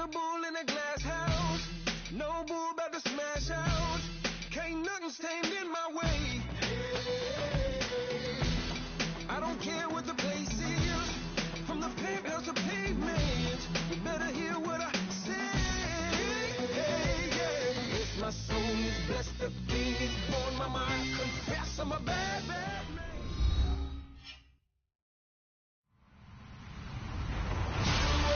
a bull in a glass house. No bull about to smash out. Can't nothing stand in my way. I don't care what the place is. From the penthouse to pavement. You better hear what I say. If my soul is blessed, the king is born. Mama, I confess I'm a bad, bad man.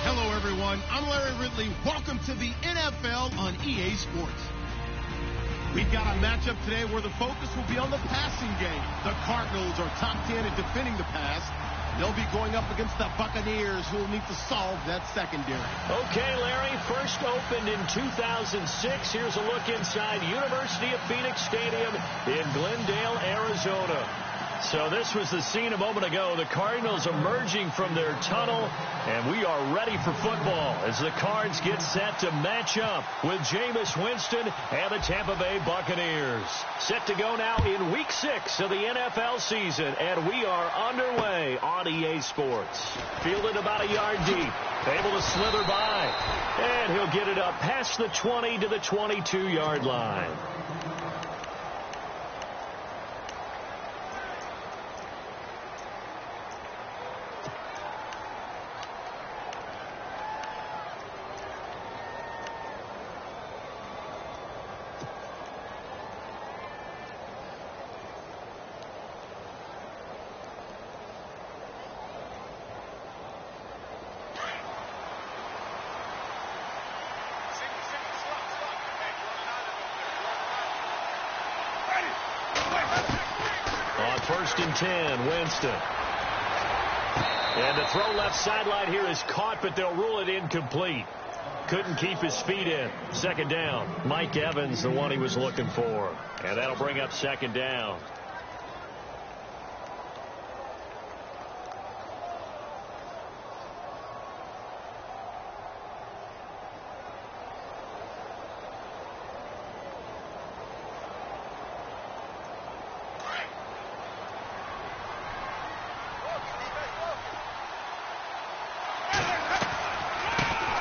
Hello, everyone. I'm Larry Ridley. Welcome to the NFL on EA Sports. We've got a matchup today where the focus will be on the passing game. The Cardinals are top 10 at defending the pass. They'll be going up against the Buccaneers, who will need to solve that secondary. Okay, Larry, first opened in 2006. Here's a look inside University of Phoenix Stadium in Glendale, Arizona. So this was the scene a moment ago. The Cardinals emerging from their tunnel, and we are ready for football as the Cards get set to match up with Jameis Winston and the Tampa Bay Buccaneers. Set to go now in Week 6 of the NFL season, and we are underway on EA Sports. Fielded about a yard deep, able to slither by, and he'll get it up past the 20 to the 22-yard line. On 1st and 10, Winston. And the throw left sideline here is caught, but they'll rule it incomplete. Couldn't keep his feet in. 2nd down. Mike Evans, the one he was looking for. And that'll bring up 2nd down.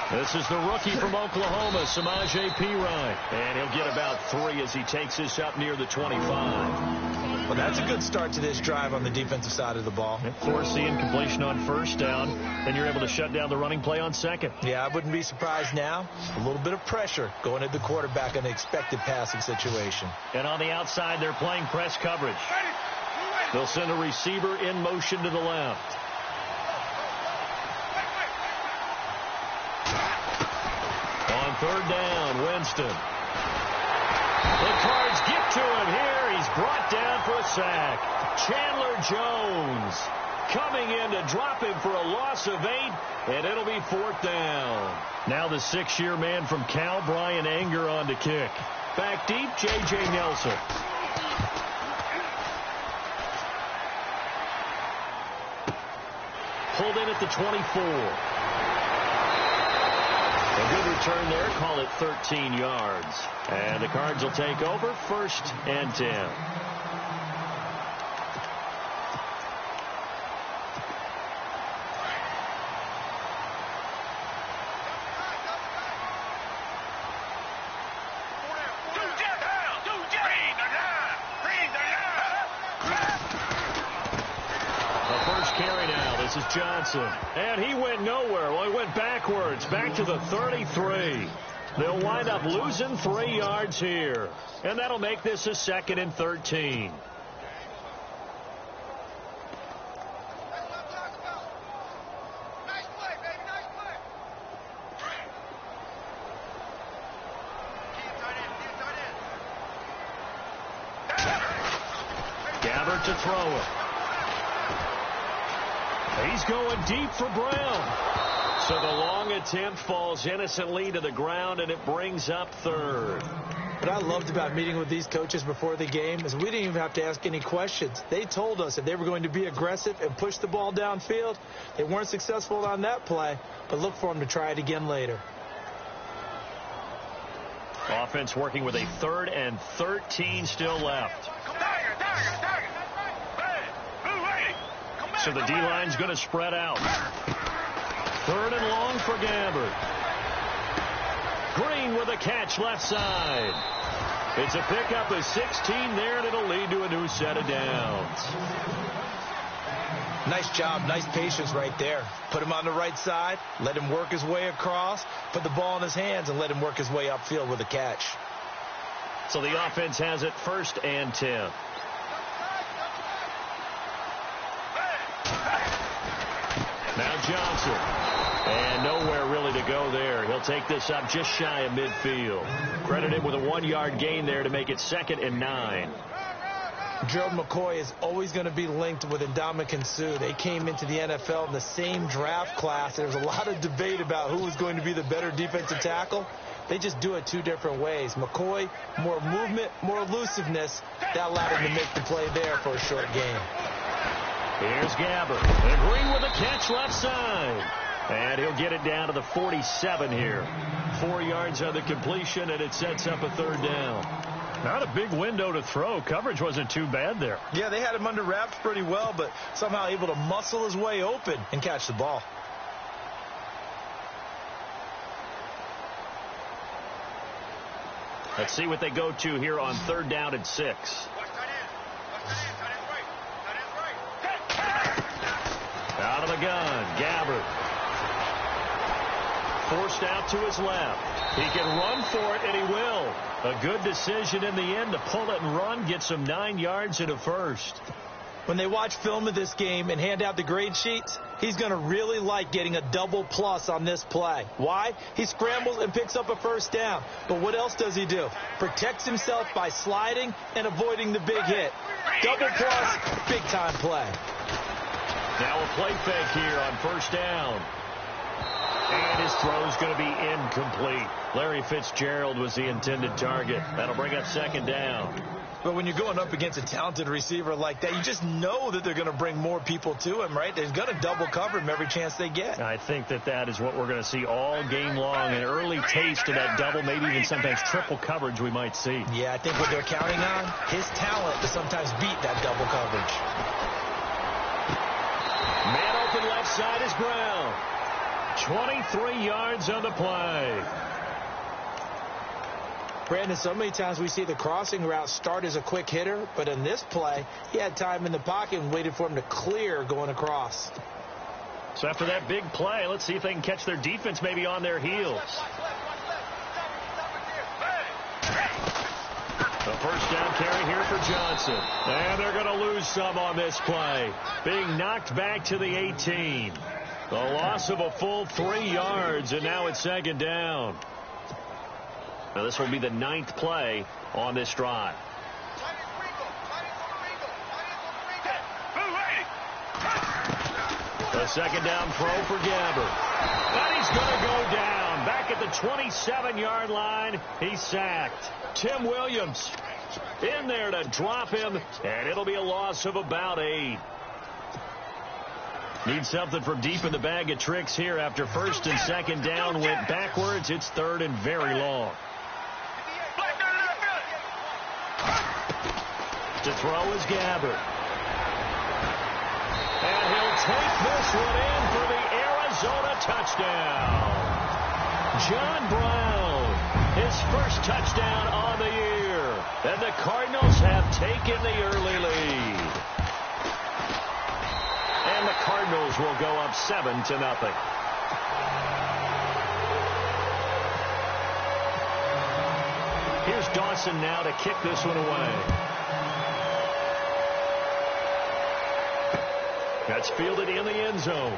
This is the rookie from Oklahoma, Samaje Perine. And he'll get about 3 as he takes this up near the 25. Well, that's a good start to this drive on the defensive side of the ball. Force the incompletion on 1st down. Then you're able to shut down the running play on 2nd. Yeah, I wouldn't be surprised now. A little bit of pressure going at the quarterback in an expected passing situation. And on the outside, they're playing press coverage. They'll send a receiver in motion to the left. On 3rd down, Winston. The Cards get to him here. He's brought down for a sack. Chandler Jones coming in to drop him for a loss of 8, and it'll be 4th down. Now the 6-year man from Cal, Brian Anger, on to kick. Back deep, J.J. Nelson. Pulled in at the 24. A good return there. Call it 13 yards. And the Cards will take over 1st and 10. This is Johnson. And he went nowhere. Well, he went backwards, back to the 33. They'll wind up losing 3 yards here. And that'll make this a 2nd and 13. Gabbert to throw it. He's going deep for Brown. So the long attempt falls innocently to the ground, and it brings up 3rd. What I loved about meeting with these coaches before the game is we didn't even have to ask any questions. They told us that they were going to be aggressive and push the ball downfield. They weren't successful on that play, but look for them to try it again later. Offense working with a 3rd and 13 still left. So the D-line's going to spread out. 3rd and long for Gabbert. Green with a catch left side. It's a pickup of 16 there, and it'll lead to a new set of downs. Nice job, nice patience right there. Put him on the right side, let him work his way across, put the ball in his hands, and let him work his way upfield with a catch. So the offense has it 1st and 10. Now Johnson. And nowhere really to go there. He'll take this up just shy of midfield. Credited with a 1-yard gain there to make it 2nd and 9. Gerald McCoy is always going to be linked with Ndamukong Suh. They came into the NFL in the same draft class. There was a lot of debate about who was going to be the better defensive tackle. They just do it 2 different ways. McCoy, more movement, more elusiveness. That allowed him to make the play there for a short gain. Here's Gabbert. And Green with a catch left side. And he'll get it down to the 47 here. 4 yards on the completion, and it sets up a 3rd down. Not a big window to throw. Coverage wasn't too bad there. Yeah, they had him under wraps pretty well, but somehow able to muscle his way open and catch the ball. Let's see what they go to here on 3rd down and 6. Out of the gun, Gabbert. Forced out to his left. He can run for it, and he will. A good decision in the end to pull it and run, get some 9 yards and a 1st. When they watch film of this game and hand out the grade sheets, he's going to really like getting a double plus on this play. Why? He scrambles and picks up a 1st down. But what else does he do? Protects himself by sliding and avoiding the big hit. Double plus, big-time play. Now a play fake here on 1st down. And his throw is going to be incomplete. Larry Fitzgerald was the intended target. That'll bring up 2nd down. But when you're going up against a talented receiver like that, you just know that they're going to bring more people to him, right? They're going to double cover him every chance they get. I think that is what we're going to see all game long. An early taste of that double, maybe even sometimes triple coverage we might see. Yeah, I think what they're counting on, his talent to sometimes beat that double coverage. Man open left side is Brown. 23 yards on the play. Brandon, so many times we see the crossing route start as a quick hitter, but in this play, he had time in the pocket and waited for him to clear going across. So after that big play, let's see if they can catch their defense maybe on their heels. The 1st down carry here for Johnson. And they're going to lose some on this play. Being knocked back to the 18. The loss of a full 3 yards, and now it's 2nd down. Now this will be the 9th play on this drive. The 2nd down throw for Gabbert. And he's going to go down. Back at the 27-yard line, he's sacked. Tim Williams in there to drop him, and it'll be a loss of about 8. Need something from deep in the bag of tricks here after 1st and 2nd down went backwards. It's 3rd and very long. To throw is Gabbert. And he'll take this one in for the Arizona touchdown. John Brown, his 1st touchdown on the year. And the Cardinals have taken the early lead. And the Cardinals will go up 7-0. Here's Dawson now to kick this one away. That's fielded in the end zone.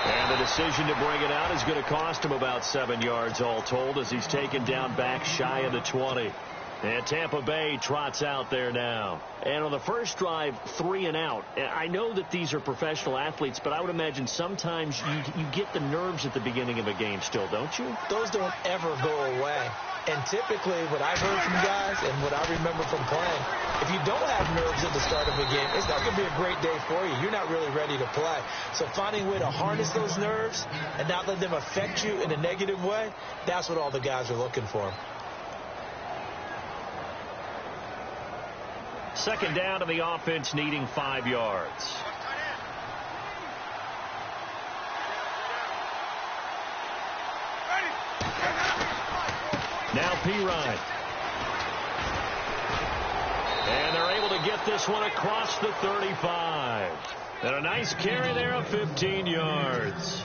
And the decision to bring it out is going to cost him about 7 yards all told as he's taken down back shy of the 20. And Tampa Bay trots out there now. And on the first drive, 3 and out. I know that these are professional athletes, but I would imagine sometimes you get the nerves at the beginning of a game still, don't you? Those don't ever go away. And typically, what I've heard from guys and what I remember from playing, if you don't have nerves at the start of a game, it's not going to be a great day for you. You're not really ready to play. So finding a way to harness those nerves and not let them affect you in a negative way, that's what all the guys are looking for. 2nd down to the offense needing 5 yards. Pirine. And they're able to get this one across the 35. And a nice carry there of 15 yards.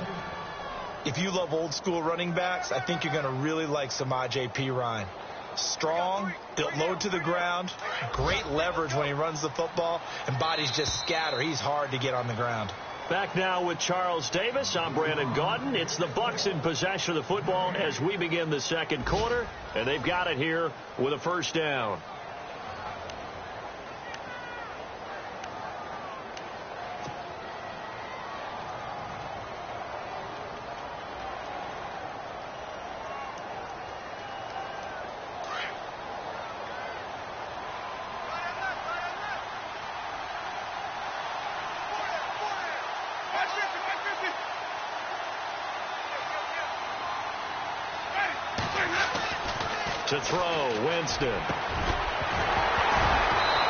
If you love old-school running backs, I think you're going to really like Samaje Pirine. Strong, built low to the ground, great leverage when he runs the football, and bodies just scatter. He's hard to get on the ground. Back now with Charles Davis. I'm Brandon Gaudin. It's the Bucs in possession of the football as we begin the second quarter, and they've got it here with a first down. To throw, Winston.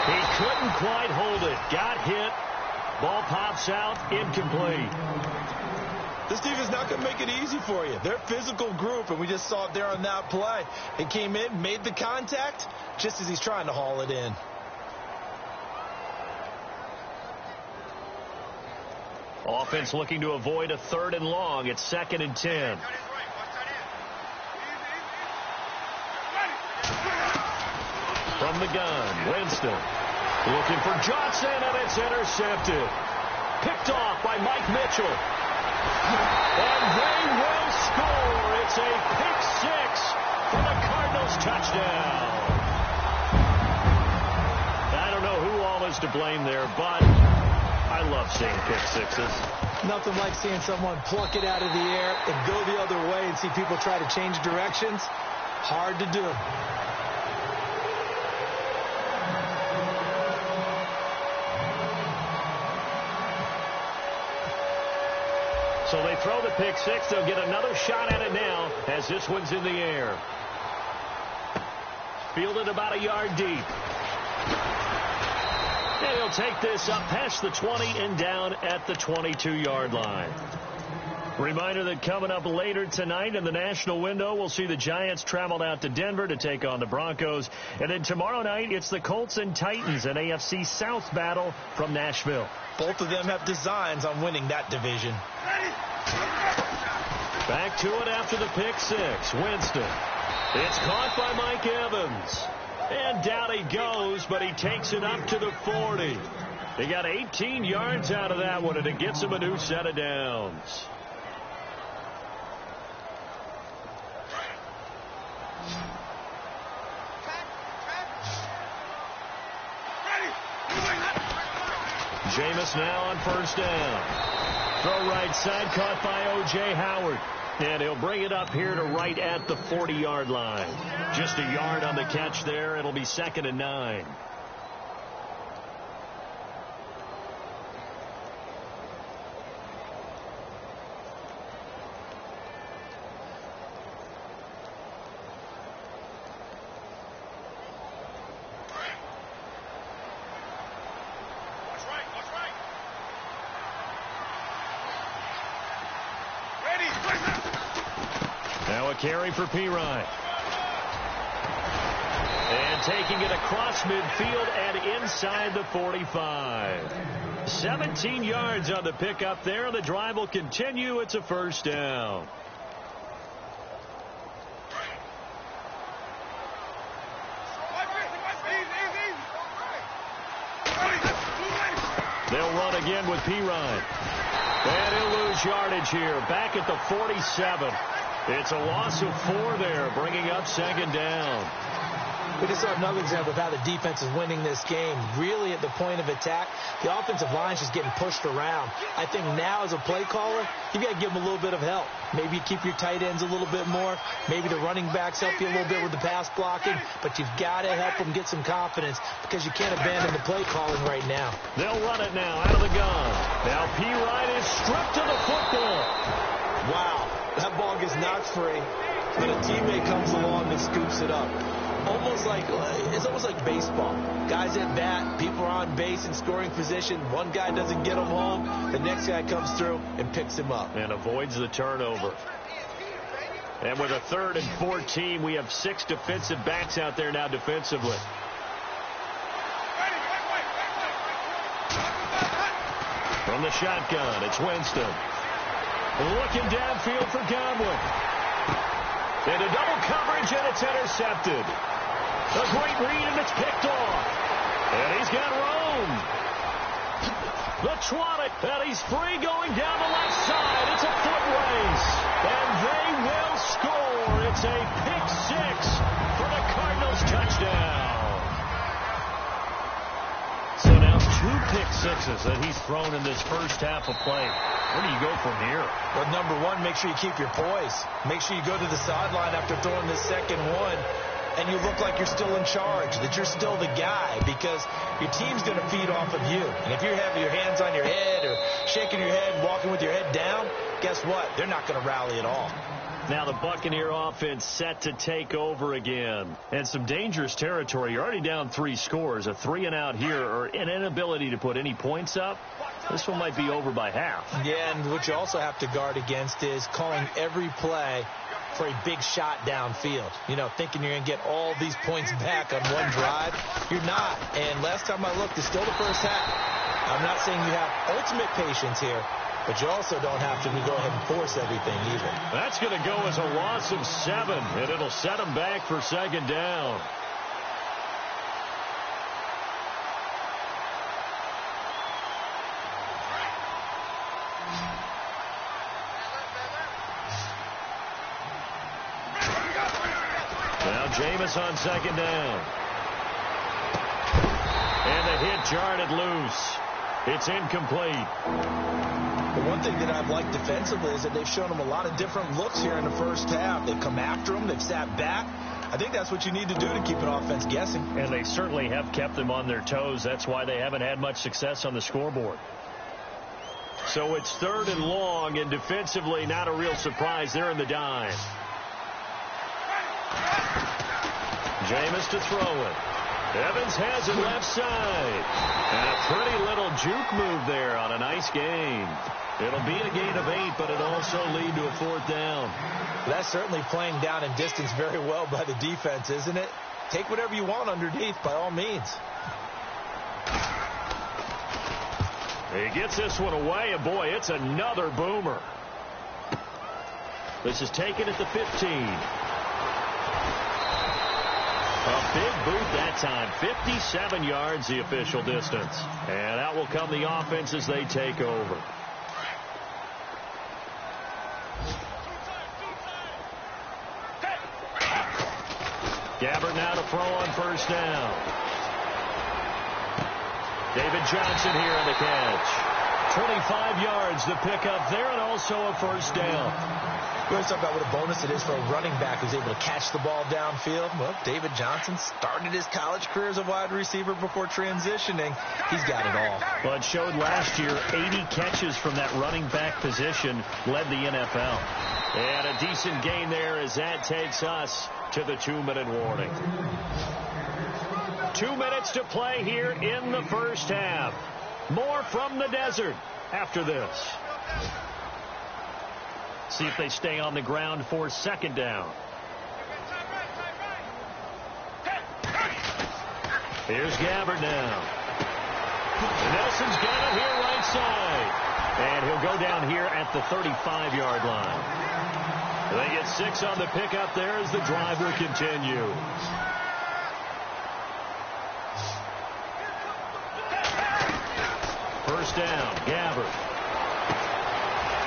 He couldn't quite hold it. Got hit. Ball pops out. Incomplete. This defense not going to make it easy for you. They're a physical group, and we just saw it there on that play. They came in, made the contact, just as he's trying to haul it in. Offense looking to avoid a 3rd and long. It's 2nd and 10. From the gun, Winston looking for Johnson, and it's intercepted. Picked off by Mike Mitchell. And they will score. It's a pick 6 for the Cardinals touchdown. I don't know who all is to blame there, but I love seeing pick 6s. Nothing like seeing someone pluck it out of the air and go the other way and see people try to change directions. Hard to do. So they throw the pick 6. They'll get another shot at it now as this one's in the air. Fielded about a yard deep. And he'll take this up past the 20 and down at the 22-yard line. Reminder that coming up later tonight in the national window, we'll see the Giants travel out to Denver to take on the Broncos. And then tomorrow night, it's the Colts and Titans, an AFC South battle from Nashville. Both of them have designs on winning that division. Back to it after the pick 6. Winston. It's caught by Mike Evans. And down he goes, but he takes it up to the 40. They got 18 yards out of that one, and it gets him a new set of downs. Jameis now on first down. Throw right side, caught by O.J. Howard. And he'll bring it up here to right at the 40-yard line. Just a yard on the catch there. It'll be 2nd and 9. Now a carry for Pirine. And taking it across midfield and inside the 45. 17 yards on the pickup there. The drive will continue. It's a first down. They'll run again with Pirine. And he'll lose yardage here. Back at the 47. It's a loss of 4 there, bringing up 2nd down. We just saw another example of how the defense is winning this game. Really at the point of attack, the offensive line's just getting pushed around. I think now as a play caller, you've got to give them a little bit of help. Maybe keep your tight ends a little bit more. Maybe the running backs help you a little bit with the pass blocking. But you've got to help them get some confidence because you can't abandon the play calling right now. They'll run it now out of the gun. Now Pirine is stripped to the football. Wow, that ball gets knocked free. But a teammate comes along and scoops it up. It's almost like baseball. Guys at bat, people are on base in scoring position. One guy doesn't get him home. The next guy comes through and picks him up. And avoids the turnover. And with a 3rd and 14, we have 6 defensive backs out there now defensively. From the shotgun, it's Winston. Looking downfield for Godwin. Into double coverage, and it's intercepted. A great read, and it's picked off. And he's got room. The trot it, and he's free going down the left side. It's a foot race, and they will score. It's a pick 6 for the Cardinals touchdown. So now 2 pick sixes that he's thrown in this first half of play. Where do you go from here? Well, number one, make sure you keep your poise. Make sure you go to the sideline after throwing this second one, and you look like you're still in charge, that you're still the guy, because your team's going to feed off of you. And if you're having your hands on your head or shaking your head, walking with your head down, guess what? They're not going to rally at all. Now the Buccaneer offense set to take over again. And some dangerous territory. You're already down 3 scores. A 3-and-out here, or an inability to put any points up. This one might be over by half. Yeah, and what you also have to guard against is calling every play for a big shot downfield. You know, thinking you're going to get all these points back on one drive. You're not. And last time I looked, it's still the first half. I'm not saying you have ultimate patience here, but you also don't have to go ahead and force everything either. That's going to go as a loss of 7, and it'll set them back for 2nd down. Now Jameis on 2nd down. And the hit jarred it loose. It's incomplete. The one thing that I've liked defensively is that they've shown them a lot of different looks here in the first half. They've come after them. They've sat back. I think that's what you need to do to keep an offense guessing. And they certainly have kept them on their toes. That's why they haven't had much success on the scoreboard. So it's 3rd and long, and defensively not a real surprise. They're in the dime. Jameis to throw it. Evans has it left side. And a pretty little juke move there on a nice gain. It'll be a gain of 8, but it'll also lead to a 4th down. That's certainly playing down in distance very well by the defense, isn't it? Take whatever you want underneath, by all means. He gets this one away, and boy, it's another boomer. This is taken at the 15. A big boot that time. 57 yards, the official distance. And out will come the offense as they take over. Gabbert now to throw on 1st down. David Johnson here on the catch. 25 yards to pick up there, and also a 1st down. We always talk about what a bonus it is for a running back who's able to catch the ball downfield. Well, David Johnson started his college career as a wide receiver before transitioning. He's got it all. Well, it showed last year 80 catches from that running back position led the NFL. And a decent gain there as that takes us to the 2-minute warning. 2 minutes to play here in the first half. More from the desert after this. See if they stay on the ground for 2nd down. Here's Gabbert now. Nelson's got it here right side. And he'll go down here at the 35-yard line. They get 6 on the pickup there as the drive will continue. First down, Gabbert.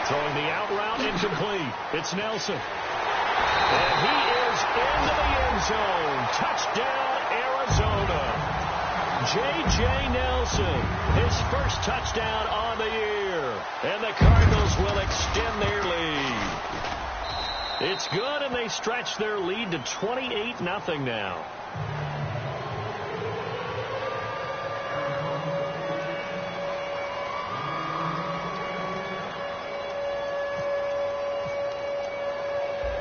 Throwing the out route incomplete. It's Nelson. And he is into the end zone. Touchdown, Arizona. J.J. Nelson, his first touchdown on the year. And the Cardinals will extend their lead. It's good, and they stretch their lead to 28-0 now.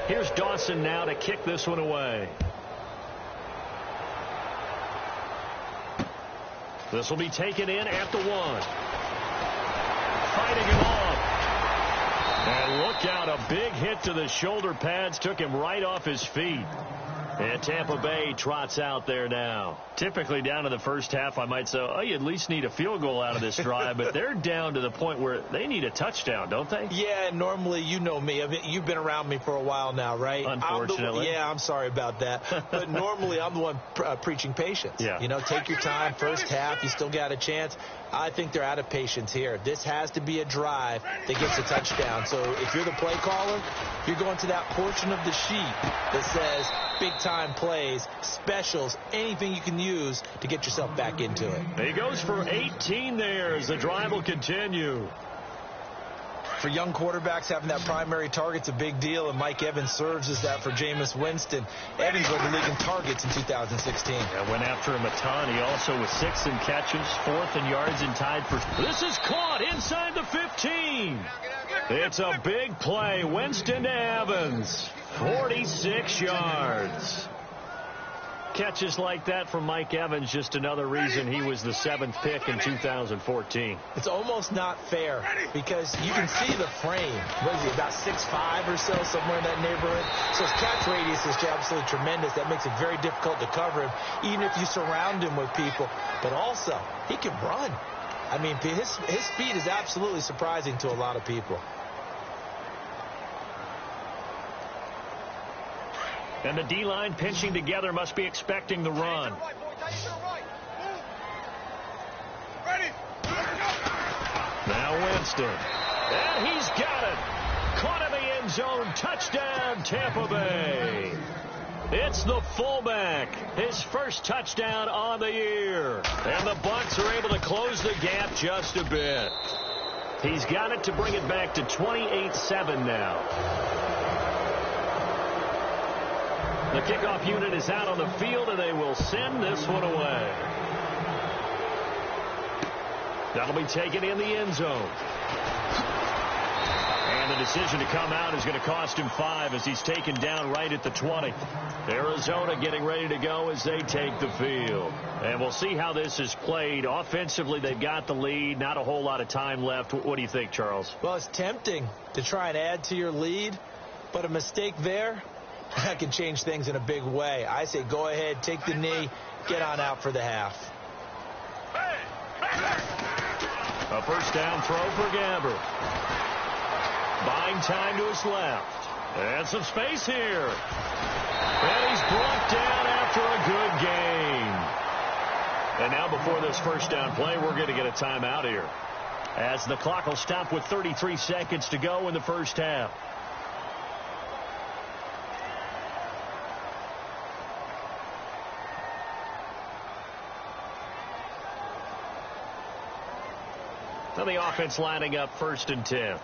Here's Dawson now to kick this one away. This will be taken in at the 1. Fighting him off. And look Look out, a big hit to the shoulder pads took him right off his feet. And Tampa Bay trots out there now. Typically down to the first half, I might say, oh, you at least need a field goal out of this drive. But they're down to the point where they need a touchdown, don't they? Yeah, normally, you know me. I mean, you've been around me for a while now, right? Unfortunately. I'm sorry about that. But normally, I'm the one preaching patience. Yeah. You know, take your time. First half, you still got a chance. I think they're out of patience here. This has to be a drive that gets a touchdown. So if you're the play caller, you're going to that portion of the sheet that says big-time plays, specials, anything you can use to get yourself back into it. He goes for 18 there as the drive will continue. For young quarterbacks, having that primary target's a big deal, and Mike Evans serves as that for Jameis Winston. Evans led the league in targets in 2016. Yeah, went after him a ton. He also was 6th in catches, 4th in yards, and tied for... This is caught inside the 15. It's a big play. Winston to Evans. 46 yards. Catches like that from Mike Evans, just another reason he was the 7th pick in 2014. It's almost not fair because you can see the frame. What is he, about 6'5" or so, somewhere in that neighborhood? So his catch radius is absolutely tremendous. That makes it very difficult to cover him, even if you surround him with people. But also, he can run. I mean, his speed is absolutely surprising to a lot of people. And the D-line pinching together must be expecting the run. Now Winston. And he's got it. Caught in the end zone. Touchdown, Tampa Bay. It's the fullback. His first touchdown on the year. And the Bucs are able to close the gap just a bit. He's got it to bring it back to 28-7 now. The kickoff unit is out on the field, and they will send this one away. That'll be taken in the end zone. And the decision to come out is going to cost him 5 as he's taken down right at the 20. Arizona getting ready to go as they take the field. And we'll see how this is played. Offensively, they've got the lead. Not a whole lot of time left. What do you think, Charles? Well, it's tempting to try and add to your lead, but a mistake there, that can change things in a big way. I say go ahead, take the knee, get on out for the half. A first down throw for Gamber. Buying time to his left. And some space here. And he's brought down after a good gain. And now before this first down play, we're going to get a timeout here, as the clock will stop with 33 seconds to go in the first half. So the offense lining up 1st and 10.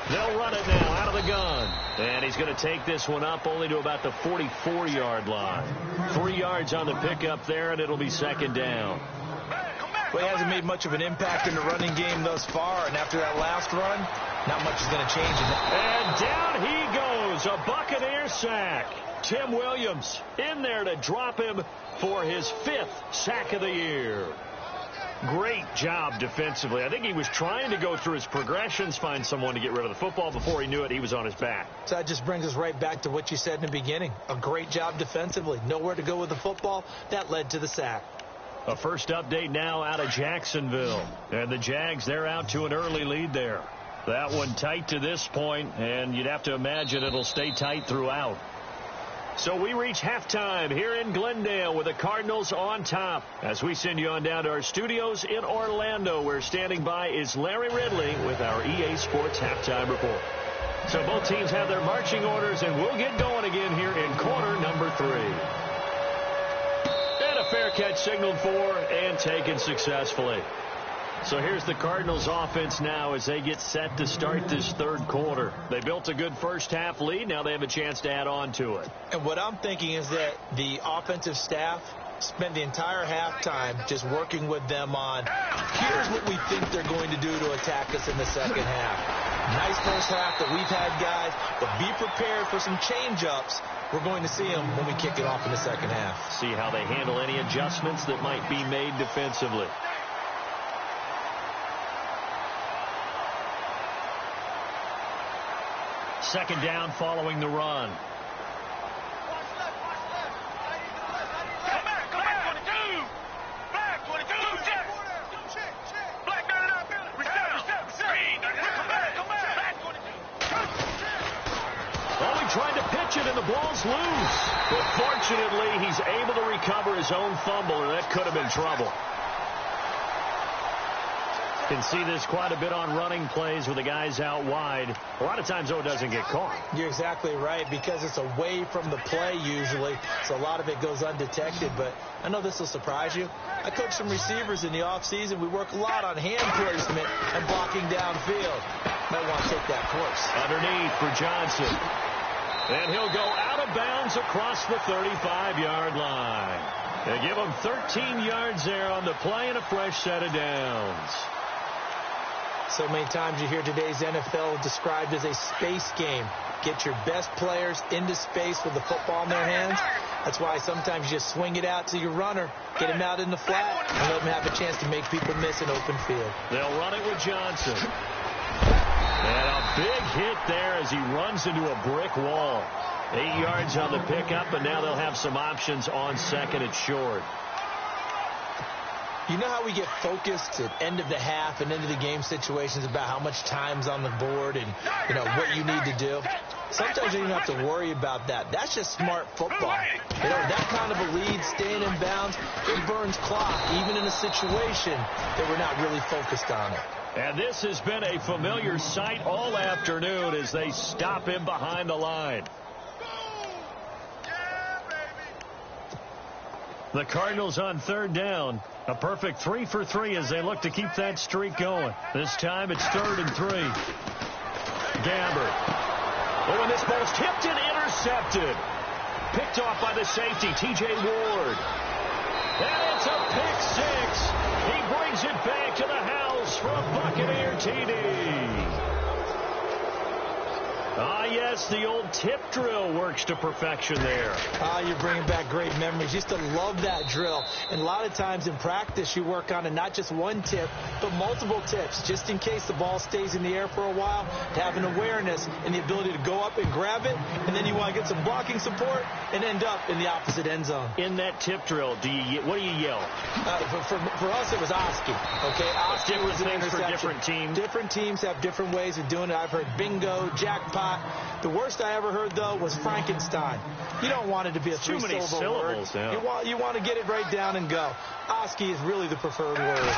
They'll run it now out of the gun. And he's going to take this one up only to about the 44-yard line. 3 yards on the pickup there, and it'll be 2nd down. Well, he hasn't made much of an impact in the running game thus far, and after that last run, not much is going to change. And down he goes, a Buccaneer sack. Tim Williams in there to drop him for his 5th sack of the year. Great job defensively. I think he was trying to go through his progressions, find someone to get rid of the football. Before he knew it, he was on his back. So that just brings us right back to what you said in the beginning. A great job defensively. Nowhere to go with the football. That led to the sack. A first update now out of Jacksonville. And the Jags, they're out to an early lead there. That one tight to this point, and you'd have to imagine it'll stay tight throughout. So we reach halftime here in Glendale with the Cardinals on top. As we send you on down to our studios in Orlando, where standing by is Larry Ridley with our EA Sports Halftime Report. So both teams have their marching orders, and we'll get going again here in quarter number 3. And a fair catch signaled for and taken successfully. So here's the Cardinals offense now as they get set to start this 3rd quarter. They built a good first half lead. Now they have a chance to add on to it. And what I'm thinking is that the offensive staff spent the entire halftime just working with them on, here's what we think they're going to do to attack us in the second half. Nice first half that we've had, guys, but be prepared for some change-ups. We're going to see them when we kick it off in the second half. See how they handle any adjustments that might be made defensively. Second down following the run. Trying to pitch it, and the ball's loose. But fortunately, he's able to recover his own fumble, and that could have been trouble. Can see this quite a bit on running plays with the guys out wide. A lot of times, though, it doesn't get caught. You're exactly right, because it's away from the play usually, so a lot of it goes undetected. But I know this will surprise you. I coach some receivers in the offseason. We work a lot on hand placement and blocking downfield. Might want to take that course. Underneath for Johnson. And he'll go out of bounds across the 35-yard line. They give him 13 yards there on the play and a fresh set of downs. So many times you hear today's NFL described as a space game. Get your best players into space with the football in their hands. That's why sometimes you just swing it out to your runner, get him out in the flat, and let him have a chance to make people miss an open field. They'll run it with Johnson. And a big hit there as he runs into a brick wall. 8 yards on the pickup, and now they'll have some options on second and short. You know how we get focused at end of the half and into the game situations about how much time's on the board and, what you need to do? Sometimes you don't have to worry about that. That's just smart football. That kind of a lead, staying in bounds, it burns clock, even in a situation that we're not really focused on it. And this has been a familiar sight all afternoon as they stop him behind the line. The Cardinals on third down. A perfect 3 for 3 as they look to keep that streak going. This time it's 3rd and 3. Gabbert. Oh, and this ball's tipped and intercepted. Picked off by the safety, T.J. Ward. And it's a pick six. He brings it back to the house for a Buccaneer TD. Yes, the old tip drill works to perfection there. You're bringing back great memories. Used to love that drill. And a lot of times in practice, you work on it, not just one tip, but multiple tips, just in case the ball stays in the air for a while, to have an awareness and the ability to go up and grab it, and then you want to get some blocking support and end up in the opposite end zone. In that tip drill, what do you yell? For us, it was Oski. Okay, Oski was an interception. For different teams. Different teams have different ways of doing it. I've heard bingo, jackpot. The worst I ever heard, though, was Frankenstein. You don't want it to be a three-syllable word. Yeah. You want to get it right down and go. Oski is really the preferred word.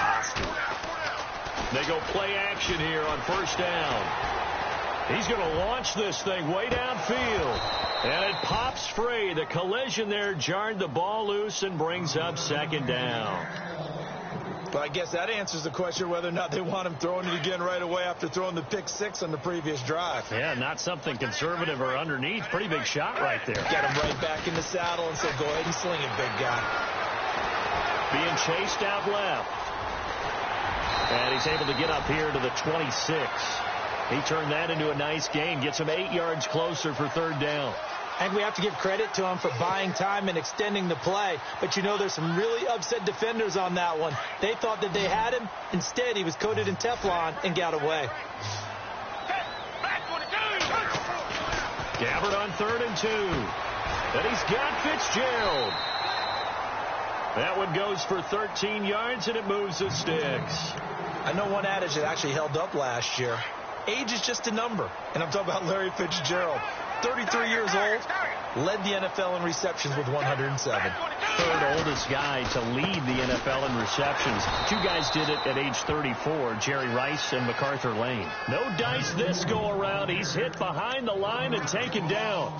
They go play action here on first down. He's going to launch this thing way downfield. And it pops free. The collision there jarred the ball loose and brings up second down. But I guess that answers the question whether or not they want him throwing it again right away after throwing the pick six on the previous drive. Yeah, not something conservative or underneath. Pretty big shot right there. Get him right back in the saddle and say, go ahead and sling it, big guy. Being chased out left. And he's able to get up here to the 26. He turned that into a nice gain. Gets him 8 yards closer for third down. I think we have to give credit to him for buying time and extending the play. But, there's some really upset defenders on that one. They thought that they had him. Instead, he was coated in Teflon and got away. Gabbert on 3rd and 2. And he's got Fitzgerald. That one goes for 13 yards, and it moves the sticks. I know one adage that actually held up last year. Age is just a number. And I'm talking about Larry Fitzgerald. 33 years old, led the NFL in receptions with 107. Third oldest guy to lead the NFL in receptions. Two guys did it at age 34, Jerry Rice and MacArthur Lane. No dice this go around. He's hit behind the line and taken down.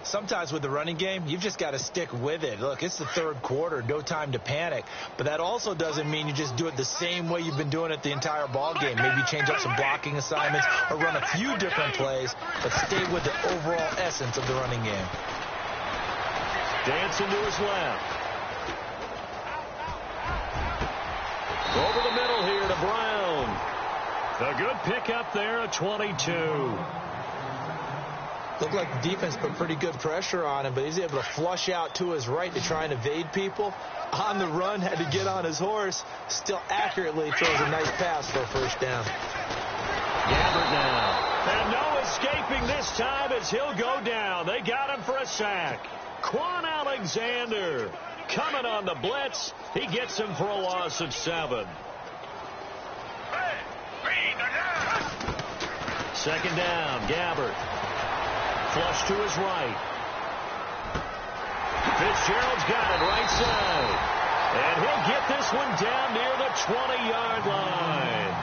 Sometimes with the running game, you've just got to stick with it. Look, it's the third quarter, no time to panic. But that also doesn't mean you just do it the same way you've been doing it the entire ball game. Maybe change up some blocking assignments or run a few different plays, but stay with the overall essence of the running game. Dancing to his left. Over the middle here to Brown. A good pickup there, a 22. Looked like the defense put pretty good pressure on him, but he's able to flush out to his right to try and evade people. On the run, had to get on his horse. Still accurately throws a nice pass for a first down. Gabbert now. And no escaping this time as he'll go down. They got him for a sack. Quan Alexander coming on the blitz. He gets him for a loss of 7. Second down, Gabbert. Flush to his right. Fitzgerald's got it right side. And he'll get this one down near the 20-yard line.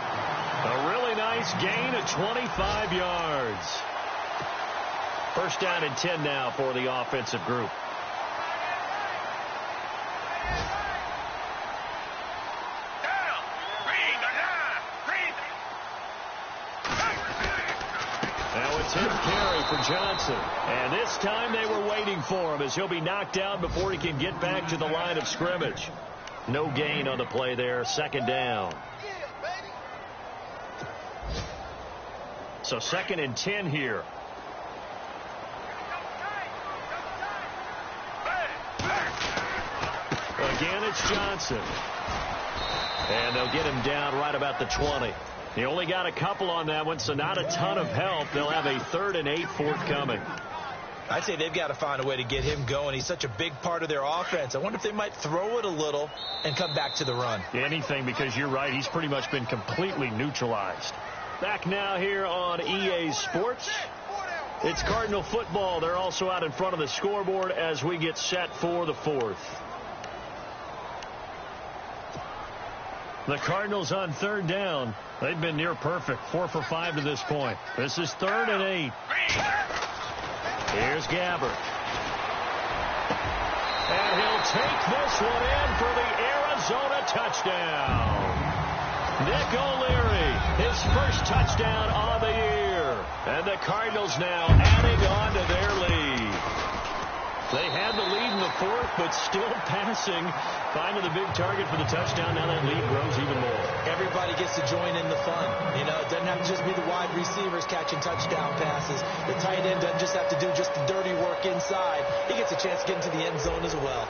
A really nice gain of 25 yards. First down and 10 now for the offensive group. Now a 10th carry for Johnson. And this time they were waiting for him as he'll be knocked down before he can get back to the line of scrimmage. No gain on the play there. Second down. So second and 10 here. Again, it's Johnson. And they'll get him down right about the 20. He only got a couple on that one, so not a ton of help. They'll have a 3rd and 8 forthcoming. I'd say they've got to find a way to get him going. He's such a big part of their offense. I wonder if they might throw it a little and come back to the run. Anything, because you're right. He's pretty much been completely neutralized. Back now here on EA Sports. It's Cardinal football. They're also out in front of the scoreboard as we get set for the 4th. The Cardinals on 3rd down. They've been near perfect. 4 for 5 to this point. This is 3rd and 8. Here's Gabbert. And he'll take this one in for the Arizona touchdown. Nick O'Leary, his first touchdown on the year. And the Cardinals now adding on to their lead. They had the lead in the 4th, but still passing. Finding the big target for the touchdown. Now that lead grows even more. Everybody gets to join in the fun. You know, it doesn't have to just be the wide receivers catching touchdown passes. The tight end doesn't just have to do just the dirty work inside. He gets a chance to get into the end zone as well.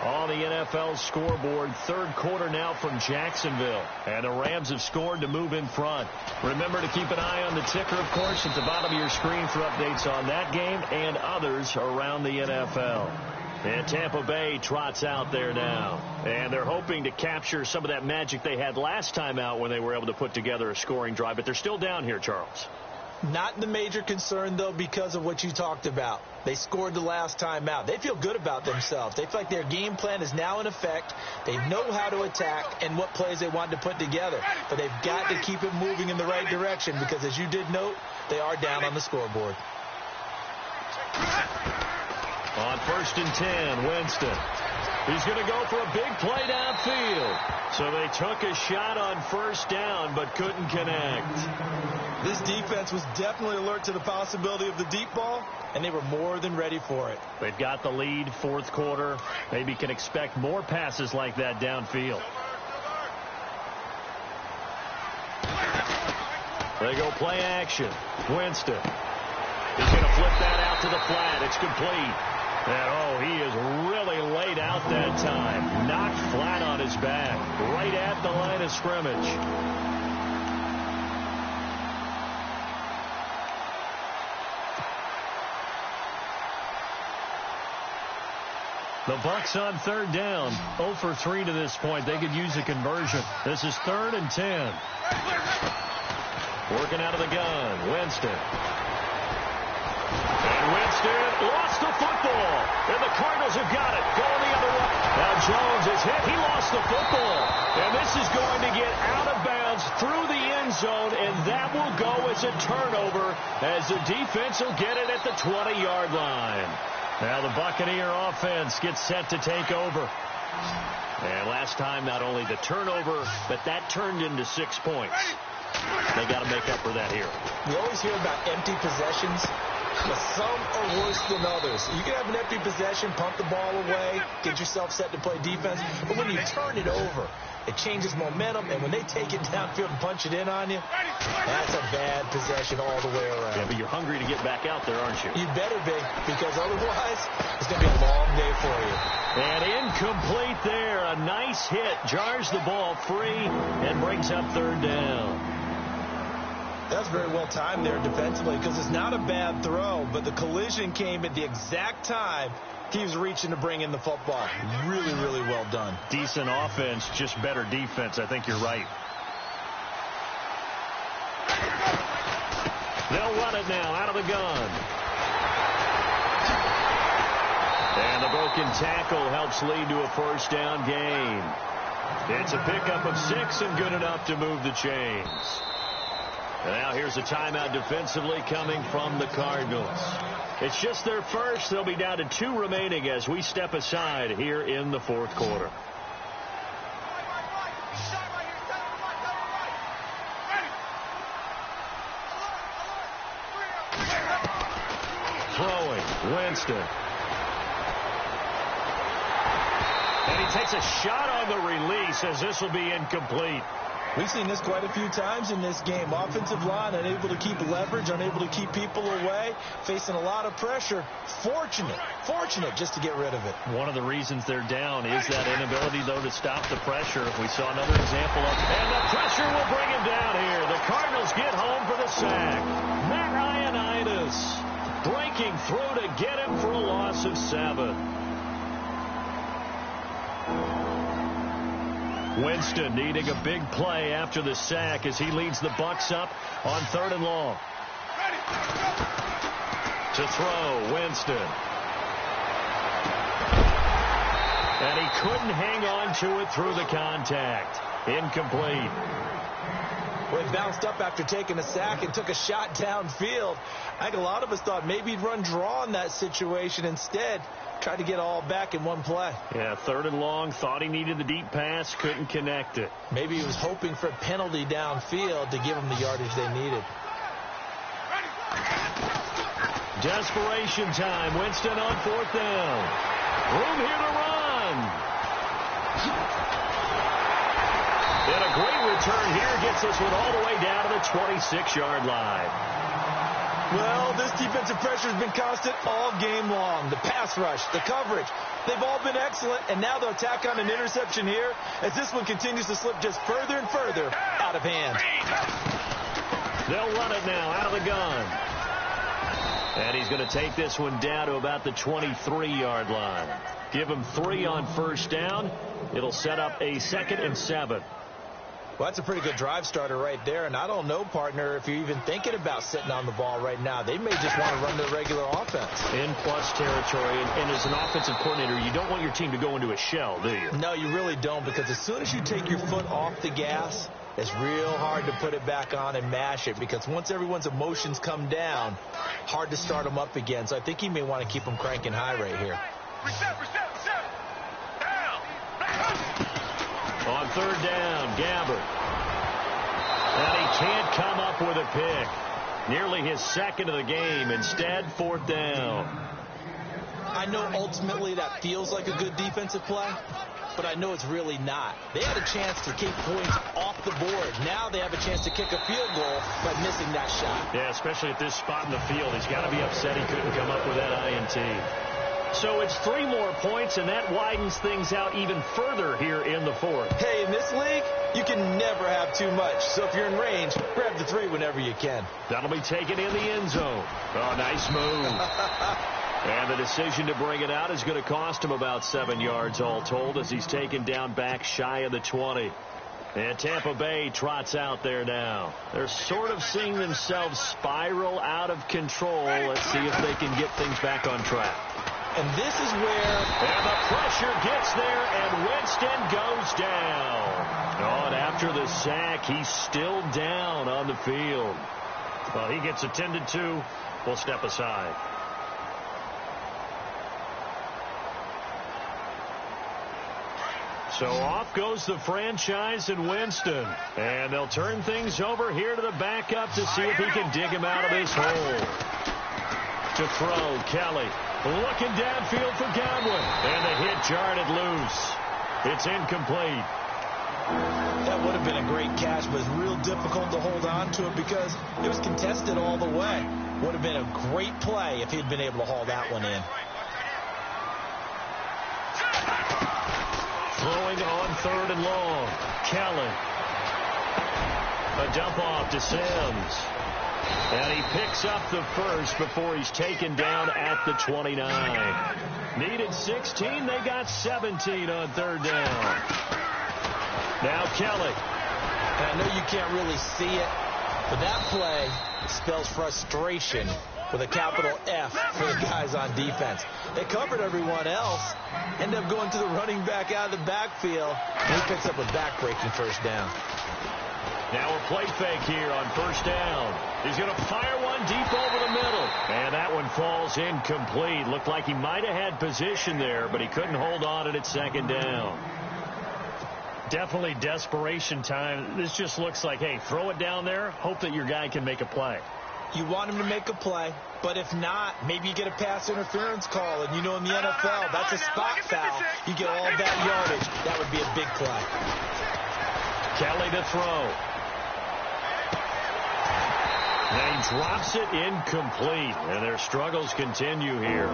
On the NFL scoreboard, 3rd quarter now from Jacksonville. And the Rams have scored to move in front. Remember to keep an eye on the ticker, of course, at the bottom of your screen for updates on that game and others around the NFL. And Tampa Bay trots out there now. And they're hoping to capture some of that magic they had last time out when they were able to put together a scoring drive. But they're still down here, Charles. Not the major concern, though, because of what you talked about. They scored the last time out. They feel good about themselves. They feel like their game plan is now in effect. They know how to attack and what plays they want to put together. But they've got to keep it moving in the right direction because, as you did note, they are down on the scoreboard. On 1st and 10, Winston. He's going to go for a big play downfield. So they took a shot on 1st down but couldn't connect. This defense was definitely alert to the possibility of the deep ball, and they were more than ready for it. They've got the lead, 4th quarter. Maybe can expect more passes like that downfield. They go play action. Winston. He's going to flip that out to the flat. It's complete. And, oh, he is really laid out that time. Knocked flat on his back. Right at the line of scrimmage. The Bucs on 3rd down. 0 for 3 to this point. They could use a conversion. This is 3rd and 10. Working out of the gun. Winston. And Winston lost the football. And the Cardinals have got it. Going the other way. Now Jones is hit. He lost the football. And this is going to get out of bounds through the end zone. And that will go as a turnover as the defense will get it at the 20-yard line. Now the Buccaneer offense gets set to take over. And last time, not only the turnover, but that turned into 6 points. They got to make up for that here. We always hear about empty possessions, but some are worse than others. You can have an empty possession, pump the ball away, get yourself set to play defense, but when you turn it over, It changes momentum, and when they take it downfield and punch it in on you, that's a bad possession all the way around. Yeah, but you're hungry to get back out there, aren't you? You better be, because otherwise it's going to be a long day for you. And incomplete there. A nice hit. Jars the ball free and brings up third down. That's very well timed there defensively, because it's not a bad throw, but the collision came at the exact time he was reaching to bring in the football. Really, really well done. Decent offense, just better defense. I think you're right. They'll run it now out of the gun. And the broken tackle helps lead to a first down gain. It's a pickup of 6 and good enough to move the chains. And now here's a timeout defensively coming from the Cardinals. It's just their first. They'll be down to 2 remaining as we step aside here in the fourth quarter. Throwing, Winston. And he takes a shot on the release as this will be incomplete. We've seen this quite a few times in this game. Offensive line unable to keep leverage, unable to keep people away, facing a lot of pressure. Fortunate just to get rid of it. One of the reasons they're down is that inability, though, to stop the pressure. We saw another example of, and the pressure will bring him down here. The Cardinals get home for the sack. Matt Ioannidis breaking through to get him for a loss of 7. Winston needing a big play after the sack as he leads the Bucs up on 3rd and long. To throw, Winston. And he couldn't hang on to it through the contact. Incomplete. Well, he bounced up after taking a sack and took a shot downfield. I think a lot of us thought maybe he'd run draw in that situation. Instead, tried to get all back in one play. Yeah, 3rd and long. Thought he needed the deep pass. Couldn't connect it. Maybe he was hoping for a penalty downfield to give him the yardage they needed. Desperation time. Winston on 4th down. Room here to run. And a great return here gets this one all the way down to the 26-yard line. Well, this defensive pressure has been constant all game long. The pass rush, the coverage, they've all been excellent, and now they'll tack on an interception here as this one continues to slip just further and further out of hand. They'll run it now out of the gun. And he's going to take this one down to about the 23-yard line. Give him 3 on 1st down. It'll set up a 2nd and 7. Well, that's a pretty good drive starter right there. And I don't know, partner, if you're even thinking about sitting on the ball right now. They may just want to run the regular offense. In plus territory. And as an offensive coordinator, you don't want your team to go into a shell, do you? No, you really don't, because as soon as you take your foot off the gas, it's real hard to put it back on and mash it, because once everyone's emotions come down, hard to start them up again. So I think you may want to keep them cranking high right here. Reset. On 3rd down, Gabbert. And he can't come up with a pick. Nearly his 2nd of the game. Instead, 4th down. I know ultimately that feels like a good defensive play, but I know it's really not. They had a chance to keep points off the board. Now they have a chance to kick a field goal by missing that shot. Yeah, especially at this spot in the field. He's got to be upset he couldn't come up with that INT. So it's 3 more points, and that widens things out even further here in the 4th. Hey, in this league, you can never have too much. So if you're in range, grab the 3 whenever you can. That'll be taken in the end zone. Oh, nice move. And the decision to bring it out is going to cost him about 7 yards all told, as he's taken down back shy of the 20. And Tampa Bay trots out there now. They're sort of seeing themselves spiral out of control. Let's see if they can get things back on track. And this is where... And the pressure gets there, and Winston goes down. Oh, and after the sack, he's still down on the field. Well, he gets attended to. We'll step aside. So off goes the franchise and Winston. And they'll turn things over here to the backup to see if he can dig him out of this hole. To throw, Kelly. Looking downfield for Godwin. And the hit jarred it loose. It's incomplete. That would have been a great catch, but it's real difficult to hold on to it because it was contested all the way. Would have been a great play if he'd been able to haul that one in. Throwing on 3rd and long. Kelly. A dump off to Sims. And he picks up the first before he's taken down at the 29. Needed 16. They got 17 on 3rd down. Now Kelly. And I know you can't really see it, but that play spells frustration with a capital F for the guys on defense. They covered everyone else, end up going to the running back out of the backfield, and he picks up a back-breaking 1st down. Now a play fake here on 1st down. He's going to fire one deep over the middle. And that one falls incomplete. Looked like he might have had position there, but he couldn't hold on it at 2nd down. Definitely desperation time. This just looks like, hey, throw it down there, hope that your guy can make a play. You want him to make a play, but if not, maybe you get a pass interference call, and you know in the NFL, that's a spot foul. You get all that yardage. That would be a big play. Kelly to throw. And he drops it incomplete, and their struggles continue here.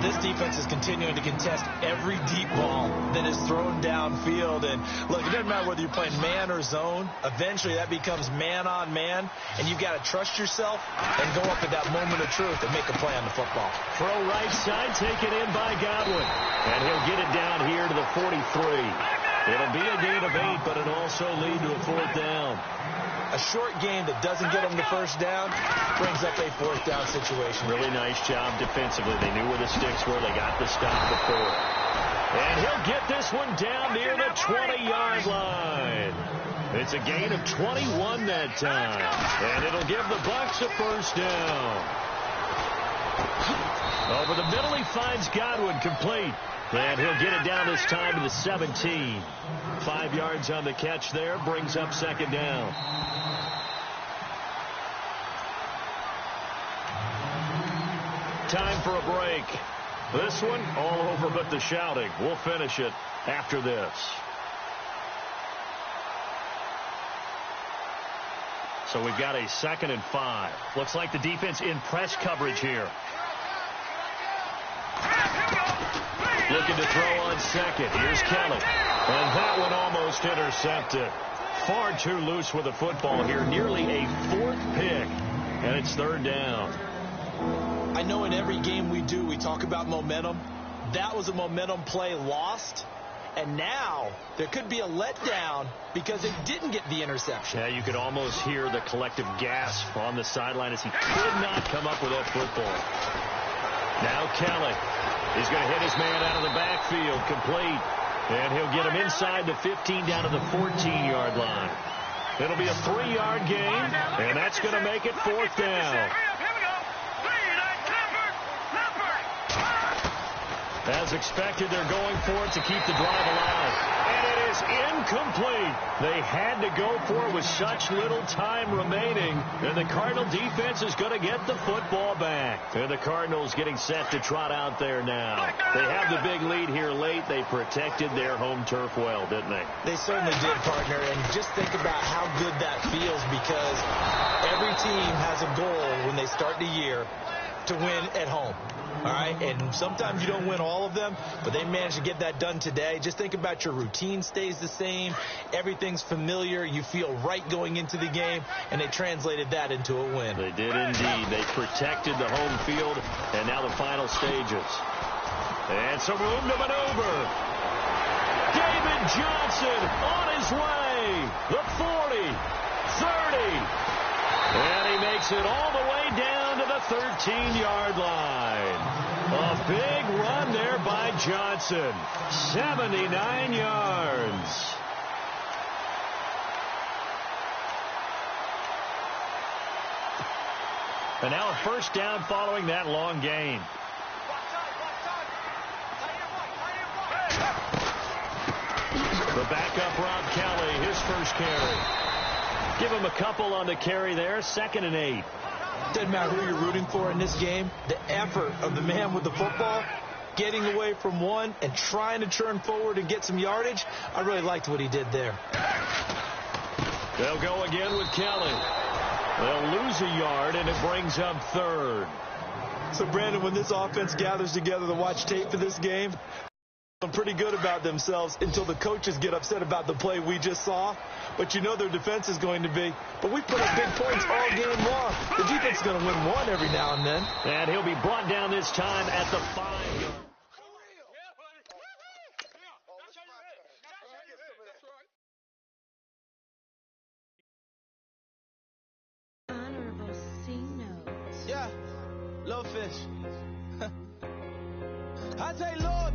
This defense is continuing to contest every deep ball that is thrown downfield. And look, it doesn't matter whether you're playing man or zone. Eventually, that becomes man on man, and you've got to trust yourself and go up at that moment of truth and make a play on the football. Throw right side, taken in by Godwin. And he'll get it down here to the 43. It'll be a gain of 8, but it'll also lead to a 4th down. A short game that doesn't get them the 1st down brings up a 4th down situation. Really nice job defensively. They knew where the sticks were. They got the stop before. And he'll get this one down near the 20-yard line. It's a gain of 21 that time. And it'll give the Bucs a 1st down. Over the middle, he finds Godwin complete. And he'll get it down this time to the 17. 5 yards on the catch there. Brings up 2nd down. Time for a break. This one all over but the shouting. We'll finish it after this. So we've got a 2nd and 5. Looks like the defense in press coverage here. Looking to throw on 2nd. Here's Kelly. And that one almost intercepted. Far too loose with the football here. Nearly a 4th pick. And it's 3rd down. I know in every game we do, we talk about momentum. That was a momentum play lost. And now there could be a letdown because it didn't get the interception. Yeah, you could almost hear the collective gasp on the sideline as he could not come up with that football. Now Kelly. He's going to hit his man out of the backfield, complete. And he'll get him inside the 15 down to the 14-yard line. It'll be a 3-yard gain, and that's going to make it 4th down. As expected, they're going for it to keep the drive alive. And it is incomplete. They had to go for it with such little time remaining. And the Cardinal defense is going to get the football back. And the Cardinals getting set to trot out there now. They have the big lead here late. They protected their home turf well, didn't they? They certainly did, partner. And just think about how good that feels because every team has a goal when they start the year to win at home. All right, and sometimes you don't win all of them, but they managed to get that done today. Just think about your routine stays the same. Everything's familiar. You feel right going into the game, and they translated that into a win. They did indeed. They protected the home field, and now the final stages. And some room to maneuver. David Johnson on his way. The 40, 30. And he makes it all the way down to the 13-yard line. A big run there by Johnson. 79 yards. And now a 1st down following that long gain. The backup Rob Kelly, his first carry. Give him a couple on the carry there. 2nd and 8. Doesn't matter who you're rooting for in this game. The effort of the man with the football getting away from one and trying to turn forward and get some yardage. I really liked what he did there. They'll go again with Kelly. They'll lose a yard, and it brings up third. So, Brandon, when this offense gathers together to watch tape for this game, they're pretty good about themselves until the coaches get upset about the play we just saw. But you know their defense is going to be. But we put up big points all game long. The defense is going to win one every now and then. And he'll be brought down this time at the 5-yard. Honorable C notes. Yeah, little fish. I say, Lord,